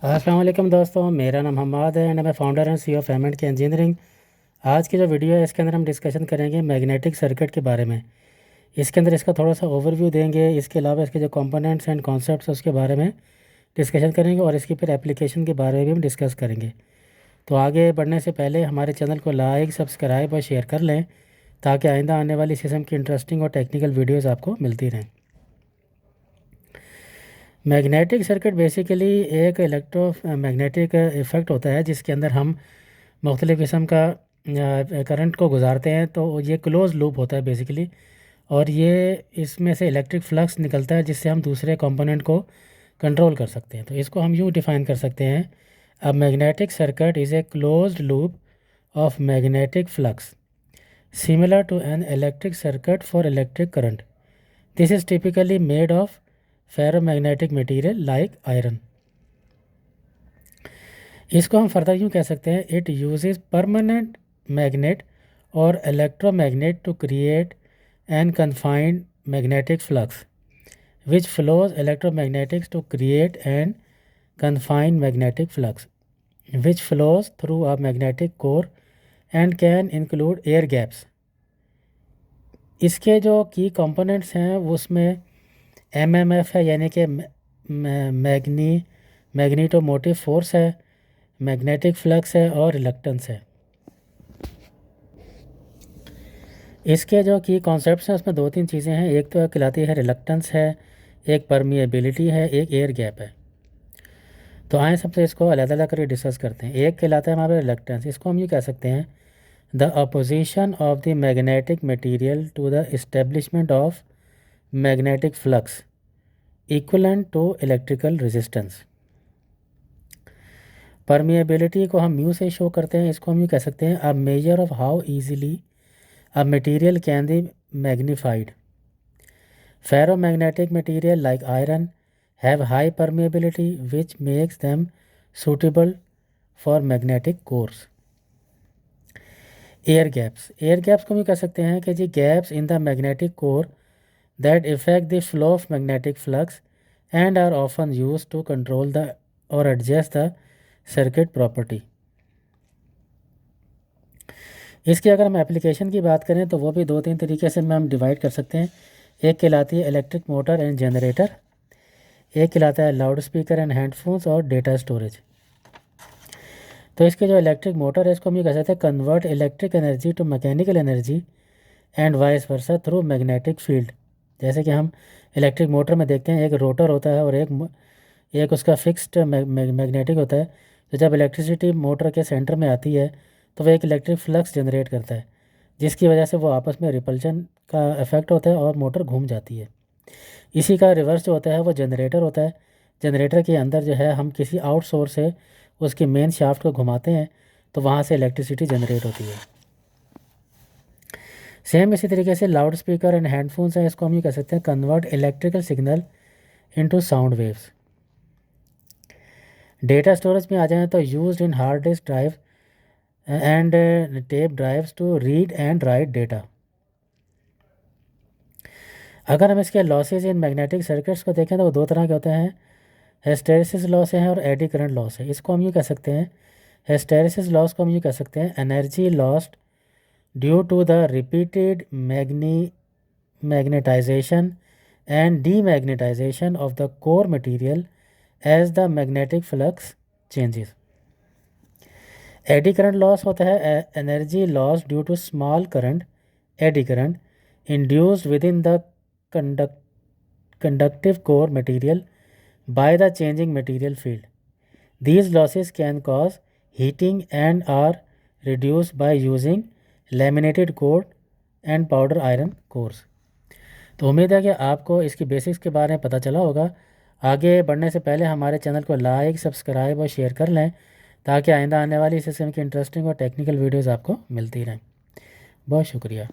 अस्सलाम वालेकुम दोस्तों, मेरा नाम हम्माद है एंड मैं founder and CEO of M and K engineering. आज की जो वीडियो है इसके अंदर हम डिस्कशन करेंगे मैग्नेटिक सर्किट के बारे में। इसके अंदर इसका थोड़ा सा ओवरव्यू देंगे, इसके अलावा इसके जो कंपोनेंट्स एंड कॉन्सेप्ट्स उसके बारे में डिस्कशन करेंगे और इसकी फिर एप्लीकेशन के बारे में भी हम डिस्कस करेंगे। तो आगे बढ़ने से पहले हमारे चैनल को लाइक, सब्सक्राइब और शेयर कर लें ताकि आइंदा आने वाली इस किस्म की इंटरेस्टिंग और टेक्निकल वीडियोज़ आपको मिलती रहें। मैग्नेटिक सर्किट बेसिकली एक इलेक्ट्रोमैग्नेटिक इफ़ेक्ट होता है जिसके अंदर हम मुख्तलिफ़ किस्म का करंट को गुजारते हैं। तो ये क्लोज लूप होता है बेसिकली, और ये इसमें से इलेक्ट्रिक फ्लक्स निकलता है जिससे हम दूसरे कंपोनेंट को कंट्रोल कर सकते हैं। तो इसको हम यूँ डिफ़ाइन कर सकते हैं, a magnetic circuit is a closed loop of magnetic flux similar to an electric circuit for electric current. This is typically made of ferromagnetic material like iron. इसको हम फर्दर यूँ कह सकते हैं, इट यूजेस परमानेंट मैग्नेट और electromagnet to create an confined magnetic flux which flows electromagnetics to create an confined magnetic flux which flows through a magnetic core and can include air gaps. इसके जो की components हैं उसमें MMF है, यानी कि मैग्नीटोमोटिव force है, मैग्नेटिक फ्लक्स है और रिलक्टेंस है। इसके जो की कॉन्सेप्ट्स हैं उसमें दो तीन चीज़ें हैं, एक तो कहलाती है रिलक्टेंस है, एक परमिएबिलिटी है, एक एयर गैप है। तो आए सबसे इसको अलग अलग करके डिस्कस करते हैं। एक कहलाता है हमारे रिलक्टेंस, इसको हम ये कह सकते हैं the opposition of the magnetic material to the establishment of magnetic flux equivalent to electrical resistance. Permeability को हम म्यू से शो करते हैं, इसको हम यूँ कह सकते हैं a measure of how easily a material can be magnified. Ferromagnetic material like iron have high permeability which makes them suitable for magnetic cores. Air gaps को हम कह सकते हैं कि जी gaps in the magnetic core that effect the flow of magnetic flux and are often use to control the और adjust the circuit property. इसकी अगर हम एप्लीकेशन की बात करें तो वो भी दो तीन तरीके से हम डिवाइड कर सकते हैं। एक कहलाती है इलेक्ट्रिक मोटर एंड जनरेटर, एक कहलाता है लाउड स्पीकर एंड हेडफोन्स और डेटा स्टोरेज। तो इसके जो इलेक्ट्रिक मोटर है इसको हम ये कह सकते हैं convert electric energy to mechanical energy and vice versa through magnetic field. जैसे कि हम इलेक्ट्रिक मोटर में देखते हैं एक रोटर होता है और एक उसका फिक्स्ड मैग्नेटिक होता है। तो जब इलेक्ट्रिसिटी मोटर के सेंटर में आती है तो वह एक इलेक्ट्रिक फ्लक्स जनरेट करता है जिसकी वजह से वो आपस में रिपल्शन का इफेक्ट होता है और मोटर घूम जाती है। इसी का रिवर्स जो होता है वो जनरेटर होता है। जनरेटर के अंदर जो है हम किसी आउट सोर्स से उसकी मेन शाफ्ट को घुमाते हैं तो वहाँ से इलेक्ट्रिसिटी जनरेट होती है। सेम इसी तरीके से लाउड स्पीकर एंड हेडफोन्स हैं, इसको हम ये कह सकते हैं convert electrical signal into sound waves. Data storage में आ जाएँ तो used in hard disk drive and tape drives to read and write data. अगर हम इसके लॉसेज इन मैग्नेटिक सर्किट्स को देखें तो वो दो तरह के होते हैं, हिस्टैरिसीस लॉस है और एडी करंट लॉस है। इसको हम ये कह सकते हैं, हिस्टैरिसीस लॉस को हम ये कह सकते हैं energy lost due to the repeated magnetisation and demagnetisation of the core material as the magnetic flux changes. Eddy current loss होता है energy loss due to small current, eddy current induced within the conductive core material by the changing material field. These losses can cause heating and are reduced by using laminated coat and powder iron cores. तो उम्मीद है कि आपको इसकी basics के बारे में पता चला होगा। आगे बढ़ने से पहले हमारे चैनल को लाइक, सब्सक्राइब और शेयर कर लें ताकि आइंदा आने वाली इस किस्म की इंटरेस्टिंग और टेक्निकल वीडियोज़ आपको मिलती रहें। बहुत शुक्रिया।